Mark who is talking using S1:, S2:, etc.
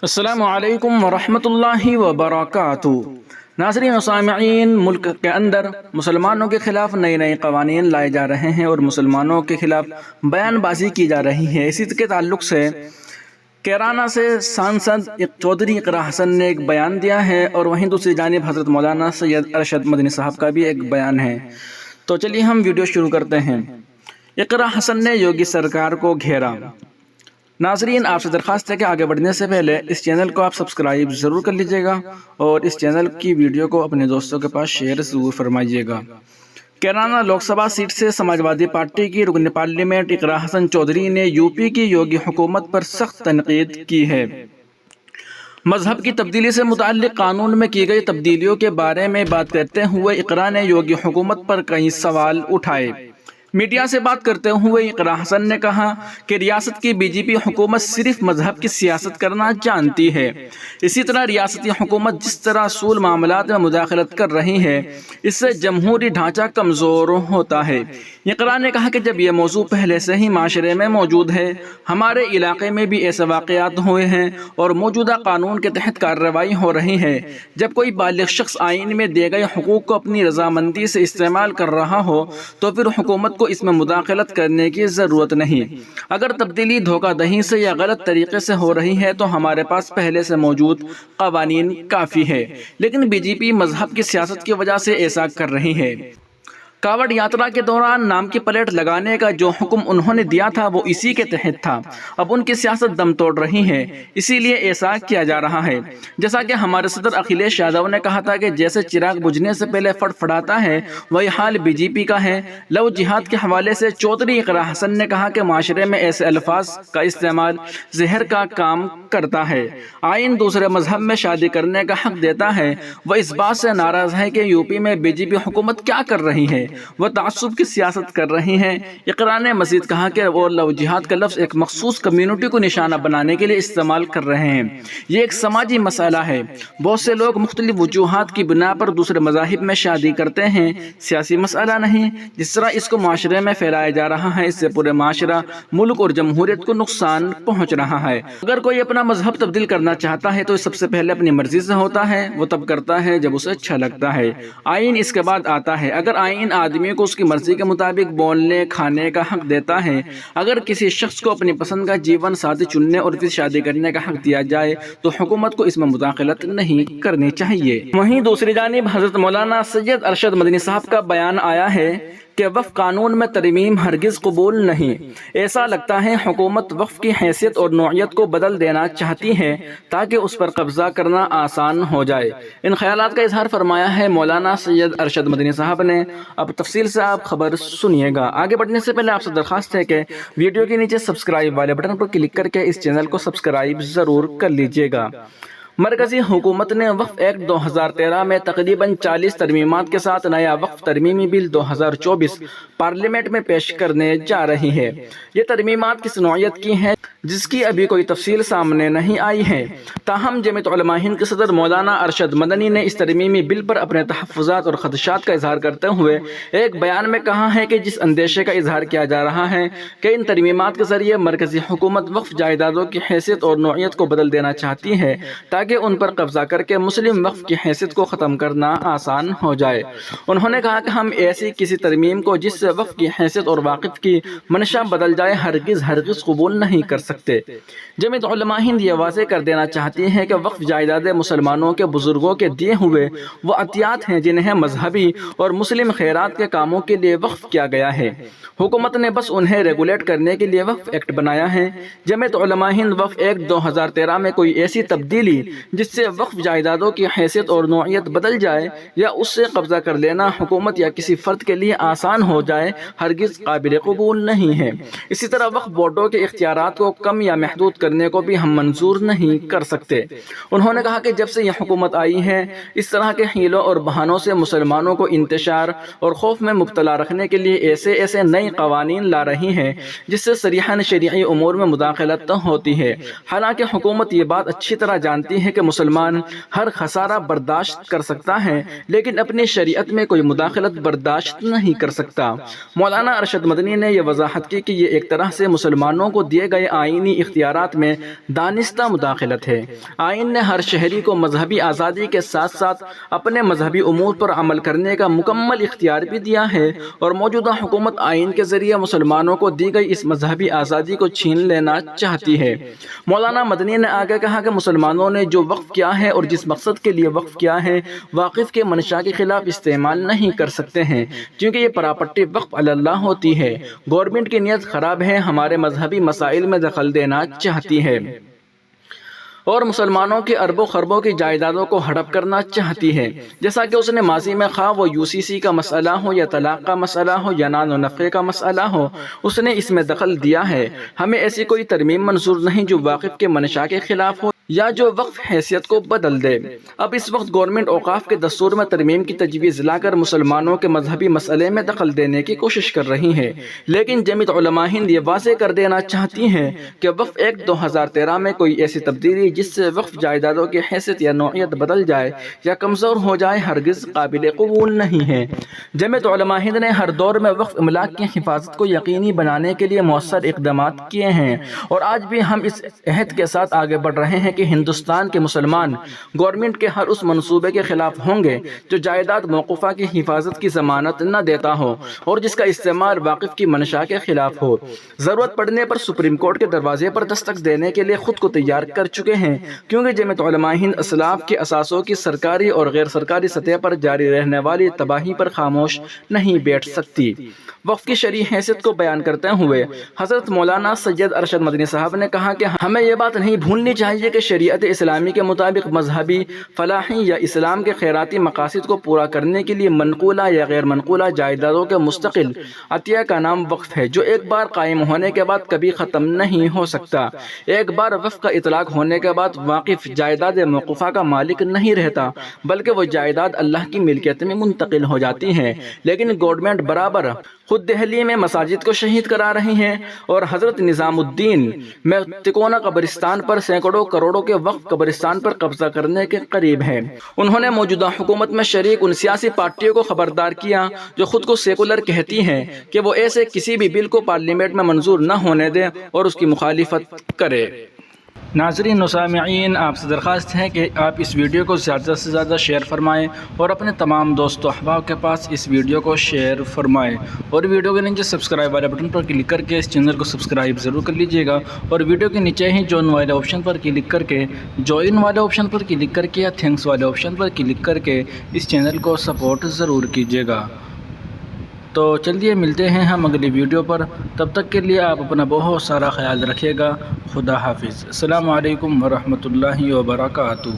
S1: السلام علیکم ورحمۃ اللہ وبرکاتہ۔ ناظرین و سامعین، ملک کے اندر مسلمانوں کے خلاف نئے نئے قوانین لائے جا رہے ہیں اور مسلمانوں کے خلاف بیان بازی کی جا رہی ہے۔ اسی کے تعلق سے کیرانہ سے سانسد چودھری اقرا حسن نے ایک بیان دیا ہے اور وہیں دوسری جانب حضرت مولانا سید ارشد مدنی صاحب کا بھی ایک بیان ہے۔ تو چلیے ہم ویڈیو شروع کرتے ہیں۔ اقرا حسن نے یوگی سرکار کو گھیرا۔ ناظرین، آپ سے درخواست ہے کہ آگے بڑھنے سے پہلے اس چینل کو آپ سبسکرائب ضرور کر لیجئے گا اور اس چینل کی ویڈیو کو اپنے دوستوں کے پاس شیئر ضرور فرمائیے گا۔ کیرانہ لوک سبھا سیٹ سے سماجوادی پارٹی کی رکن پارلیمنٹ اقرا حسن چودھری نے یوپی کی یوگی حکومت پر سخت تنقید کی ہے۔ مذہب کی تبدیلی سے متعلق قانون میں کی گئی تبدیلیوں کے بارے میں بات کرتے ہوئے اقرا نے یوگی حکومت پر کئی سوال اٹھائے۔ میڈیا سے بات کرتے ہوئے اقرا حسن نے کہا کہ ریاست کی بی جے پی حکومت صرف مذہب کی سیاست کرنا جانتی ہے۔ اسی طرح ریاستی حکومت جس طرح اصول معاملات میں مداخلت کر رہی ہے، اس سے جمہوری ڈھانچہ کمزور ہوتا ہے۔ اقرا نے کہا کہ جب یہ موضوع پہلے سے ہی معاشرے میں موجود ہے، ہمارے علاقے میں بھی ایسے واقعات ہوئے ہیں اور موجودہ قانون کے تحت کارروائی ہو رہی ہے۔ جب کوئی بالغ شخص آئین میں دیے گئے حقوق کو اپنی رضامندی سے استعمال کر رہا ہو تو پھر حکومت کو اس میں مداخلت کرنے کی ضرورت نہیں۔ اگر تبدیلی دھوکہ دہی سے یا غلط طریقے سے ہو رہی ہے تو ہمارے پاس پہلے سے موجود قوانین کافی ہے، لیکن بی جے پی مذہب کی سیاست کی وجہ سے ایسا کر رہی ہے۔ کاوڑ یاترا کے دوران نام کی پلیٹ لگانے کا جو حکم انہوں نے دیا تھا وہ اسی کے تحت تھا۔ اب ان کی سیاست دم توڑ رہی ہے، اسی لیے ایسا کیا جا رہا ہے۔ جیسا کہ ہمارے صدر اکھلیش یادو نے کہا تھا کہ جیسے چراغ بجھنے سے پہلے فڑفڑاتا ہے، وہی حال بی جے پی کا ہے۔ لو جہاد کے حوالے سے چودھری اقرا حسن نے کہا کہ معاشرے میں ایسے الفاظ کا استعمال زہر کا کام کرتا ہے۔ آئین دوسرے مذہب میں شادی کرنے کا حق دیتا ہے۔ وہ اس بات سے ناراض ہے کہ یوپی میں بی جے پی حکومت کیا کر رہی ہے، وہ تعصب کی سیاست کر رہی ہیں۔ اقرا نے مزید کہا کہ وہ لو جہاد کا لفظ ایک مخصوص کمیونٹی کو نشانہ بنانے کے لیے استعمال کر رہے ہیں۔ یہ ایک سماجی مسئلہ ہے۔ بہت سے لوگ مختلف وجوہات کی بنا پر دوسرے مذاہب میں شادی کرتے ہیں، سیاسی مسئلہ نہیں۔ جس طرح اس کو معاشرے میں پھیلایا جا رہا ہے، اس سے پورے معاشرہ، ملک اور جمہوریت کو نقصان پہنچ رہا ہے۔ اگر کوئی اپنا مذہب تبدیل کرنا چاہتا ہے تو سب سے پہلے اپنی مرضی سے ہوتا ہے۔ وہ تب کرتا ہے جب اسے اچھا لگتا ہے۔ آئین اس کے بعد آتا ہے۔ اگر آئین آدمی کو اس کی مرضی کے مطابق بولنے کھانے کا حق دیتا ہے، اگر کسی شخص کو اپنی پسند کا جیون ساتھی چننے اور پھر شادی کرنے کا حق دیا جائے تو حکومت کو اس میں مداخلت نہیں کرنی چاہیے۔ وہیں دوسری جانب حضرت مولانا سید ارشد مدنی صاحب کا بیان آیا ہے کہ وقف قانون میں ترمیم ہرگز قبول نہیں۔ ایسا لگتا ہے حکومت وقف کی حیثیت اور نوعیت کو بدل دینا چاہتی ہے تاکہ اس پر قبضہ کرنا آسان ہو جائے۔ ان خیالات کا اظہار فرمایا ہے مولانا سید ارشد مدنی صاحب نے۔ اب تفصیل سے آپ خبر سنیے گا۔ آگے بڑھنے سے پہلے آپ سے درخواست ہے کہ ویڈیو کے نیچے سبسکرائب والے بٹن پر کلک کر کے اس چینل کو سبسکرائب ضرور کر لیجئے گا۔ مرکزی حکومت نے وقف ایکٹ 2013 میں تقریباً 40 ترمیمات کے ساتھ نیا وقف ترمیمی بل 2024 پارلیمنٹ میں پیش کرنے جا رہی ہے۔ یہ ترمیمات کس نوعیت کی ہیں جس کی ابھی کوئی تفصیل سامنے نہیں آئی ہے۔ تاہم جمعیت علماء ہند کے صدر مولانا ارشد مدنی نے اس ترمیمی بل پر اپنے تحفظات اور خدشات کا اظہار کرتے ہوئے ایک بیان میں کہا ہے کہ جس اندیشے کا اظہار کیا جا رہا ہے کہ ان ترمیمات کے ذریعے مرکزی حکومت وقف جائیدادوں کی حیثیت اور نوعیت کو بدل دینا چاہتی ہے تاکہ ان پر قبضہ کر کے مسلم وقف کی حیثیت کو ختم کرنا آسان ہو جائے۔ انہوں نے کہا کہ ہم ایسی کسی ترمیم کو جس سے وقف کی حیثیت اور واقف کی منشا بدل جائے ہرگز قبول نہیں کر سکتے۔ جمعیت علماء ہند یہ واضح کر دینا چاہتی ہے کہ وقف جائیدادیں مسلمانوں کے بزرگوں کے دیے ہوئے وہ عطیات ہیں جنہیں مذہبی اور مسلم خیرات کے کاموں کے لیے وقف کیا گیا ہے۔ حکومت نے بس انہیں ریگولیٹ کرنے کے لیے وقف ایکٹ بنایا ہے۔ جمعیت علماء ہند وقف ایکٹ 2013 میں کوئی ایسی تبدیلی جس سے وقف جائیدادوں کی حیثیت اور نوعیت بدل جائے یا اس سے قبضہ کر لینا حکومت یا کسی فرد کے لیے آسان ہو جائے ہرگز قابل قبول نہیں ہے۔ اسی طرح وقف بورڈوں کے اختیارات کو کم یا محدود کرنے کو بھی ہم منظور نہیں کر سکتے۔ انہوں نے کہا کہ جب سے یہ حکومت آئی ہے، اس طرح کے حیلوں اور بہانوں سے مسلمانوں کو انتشار اور خوف میں مبتلا رکھنے کے لیے ایسے نئے قوانین لا رہی ہیں جس سے صریحاً شرعی امور میں مداخلت ہوتی ہے۔ حالانکہ حکومت یہ بات اچھی طرح جانتی ہے کہ مسلمان ہر خسارہ برداشت کر سکتا ہے لیکن اپنی شریعت میں کوئی مداخلت برداشت نہیں کر سکتا۔ مولانا ارشد مدنی نے یہ وضاحت کی کہ یہ ایک طرح سے مسلمانوں کو دیے گئے آئینی اختیارات میں دانستہ مداخلت ہے۔ آئین نے ہر شہری کو مذہبی آزادی کے ساتھ ساتھ اپنے مذہبی امور پر عمل کرنے کا مکمل اختیار بھی دیا ہے، اور موجودہ حکومت آئین کے ذریعے مسلمانوں کو دی گئی اس مذہبی آزادی کو چھین لینا چاہتی ہے۔ مولانا مدنی نے آگے کہا کہ مسلمانوں نے جو وقف کیا ہے اور جس مقصد کے لیے وقف کیا ہے، واقف کے منشا کے خلاف استعمال نہیں کر سکتے ہیں، کیونکہ یہ پراپرٹی وقف علی اللہ ہوتی ہے۔ گورنمنٹ کی نیت خراب ہے، ہمارے مذہبی مسائل میں دخل دینا چاہتی ہے اور مسلمانوں کے اربوں خربوں کی جائیدادوں کو ہڑپ کرنا چاہتی ہے، جیسا کہ اس نے ماضی میں خواہ وہ UCC کا مسئلہ ہو یا طلاق کا مسئلہ ہو یا نان و نفقے کا مسئلہ ہو، اس نے اس میں دخل دیا ہے۔ ہمیں ایسی کوئی ترمیم منظور نہیں جو واقف کے منشا کے خلاف ہو یا جو وقف حیثیت کو بدل دے۔ اب اس وقت گورنمنٹ اوقاف کے دستور میں ترمیم کی تجویز لا کر مسلمانوں کے مذہبی مسئلے میں دخل دینے کی کوشش کر رہی ہے، لیکن جمعیت علماء ہند یہ واضح کر دینا چاہتی ہے کہ وقف ایکٹ 2013 میں کوئی ایسی تبدیلی جس سے وقف جائیدادوں کی حیثیت یا نوعیت بدل جائے یا کمزور ہو جائے ہرگز قابل قبول نہیں ہے۔ جمعیت علماء ہند نے ہر دور میں وقف املاک کی حفاظت کو یقینی بنانے کے لیے مؤثر اقدامات کیے ہیں، اور آج بھی ہم اس عہد کے ساتھ آگے بڑھ رہے ہیں کہ ہندوستان کے مسلمان گورنمنٹ کے ہر اس منصوبے کے خلاف ہوں گے جو جائیداد موقوفہ کی حفاظت کی ضمانت نہ دیتا ہو اور جس کا استعمال واقف کی منشا کے خلاف ہو۔ ضرورت پڑنے پر سپریم کورٹ کے دروازے پر دستک دینے کے لیے خود کو تیار کر چکے ہیں، کیونکہ جمعیت علماء ہند اسلاف کے اثاثوں کی سرکاری اور غیر سرکاری سطح پر جاری رہنے والی تباہی پر خاموش نہیں بیٹھ سکتی۔ وقف کی شرعی حیثیت کو بیان کرتے ہوئے حضرت مولانا سید ارشد مدنی صاحب نے کہا کہ ہمیں یہ بات نہیں بھولنی چاہیے کہ شریعت اسلامی کے مطابق مذہبی، فلاحی یا اسلام کے خیراتی مقاصد کو پورا کرنے کے لیے منقولہ یا غیر منقولہ جائیدادوں کے مستقل عطیہ کا نام وقف ہے، جو ایک بار قائم ہونے کے بعد کبھی ختم نہیں ہو سکتا۔ ایک بار وقف کا اطلاق ہونے کے بعد واقف جائیداد موقوفہ کا مالک نہیں رہتا، بلکہ وہ جائیداد اللہ کی ملکیت میں منتقل ہو جاتی ہے۔ لیکن گورنمنٹ برابر خود دہلی میں مساجد کو شہید کرا رہی ہیں اور حضرت نظام الدین میں تکونہ قبرستان پر سینکڑوں کروڑوں کے وقف قبرستان پر قبضہ کرنے کے قریب ہے۔ انہوں نے موجودہ حکومت میں شریک ان سیاسی پارٹیوں کو خبردار کیا جو خود کو سیکولر کہتی ہیں کہ وہ ایسے کسی بھی بل کو پارلیمنٹ میں منظور نہ ہونے دیں اور اس کی مخالفت کرے۔ ناظرین و سامعین، آپ سے درخواست ہے کہ آپ اس ویڈیو کو زیادہ سے زیادہ شیئر فرمائیں اور اپنے تمام دوست و احباب کے پاس اس ویڈیو کو شیئر فرمائیں، اور ویڈیو کے نیچے سبسکرائب والے بٹن پر کلک کر کے اس چینل کو سبسکرائب ضرور کر لیجئے گا، اور ویڈیو کے نیچے ہی جوائن والے آپشن پر کلک کر کے جوائن والے آپشن پر کلک کر کے یا تھینکس والے آپشن پر کلک کر کے اس چینل کو سپورٹ ضرور کیجئے گا۔ تو چلیے ملتے ہیں ہم اگلی ویڈیو پر، تب تک کے لیے آپ اپنا بہت سارا خیال رکھیے گا۔ خدا حافظ۔ السلام علیکم ورحمۃ اللہ وبرکاتہ۔